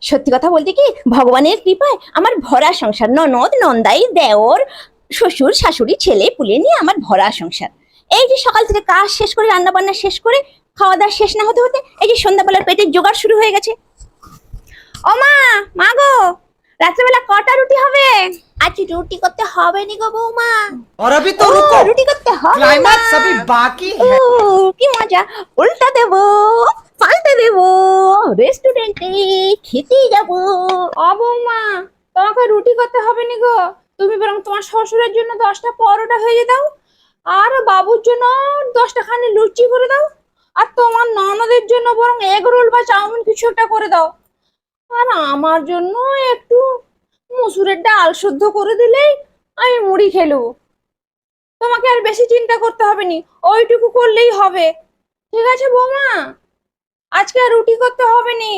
সত্যি কথা বলতে কি, ভগবানের কৃপায় আমার ভরা সংসার, ননদ নন্দাই দেওর শ্বশুর শাশুড়ি ছেলে পুলে নিয়ে আমার ভরা সংসার। এই যে সকাল থেকে কাজ শেষ করে রান্না বান্না শেষ করে খাওয়া দাওয়া শেষ না হতে হতে এই যে সন্ধ্যাবেলার পেটের জোগাড় শুরু হয়ে গেছে। ও মা, মা গো, রাত্রেবেলা কটা রুটি হবে? আজ রুটি করতে হবে নি গো বৌমা। और अभी तो रुको, রুটি করতে হবে না। क्लाइमैक्स अभी बाकी है। কি মজা, উল্টা দেবো, পাল্টে দেবো, রেস্টুরেন্টে খেতে যাবো। ও বৌমা, তোমাকে রুটি করতে হবে নি গো। তুমি বরং তোমার শ্বশুরের জন্য 10টা পরোটা ভেজে দাও, আর বাবুর জন্য 10টা খানি লুচি করে দাও, আর তোমার ননদের জন্য বরং এগ রোল বা চাউমিন কিছু একটা করে দাও, আর আমার জন্য একটু মসুরের ডাল সেদ্ধ করে দিলেই আমি মুড়ি খেলবো। তোমাকে আর বেশি চিন্তা করতে হবে নি, ওইটুকু করলেই হবে। ঠিক আছে বৌমা, আজকে আর রুটি করতে হবে নি।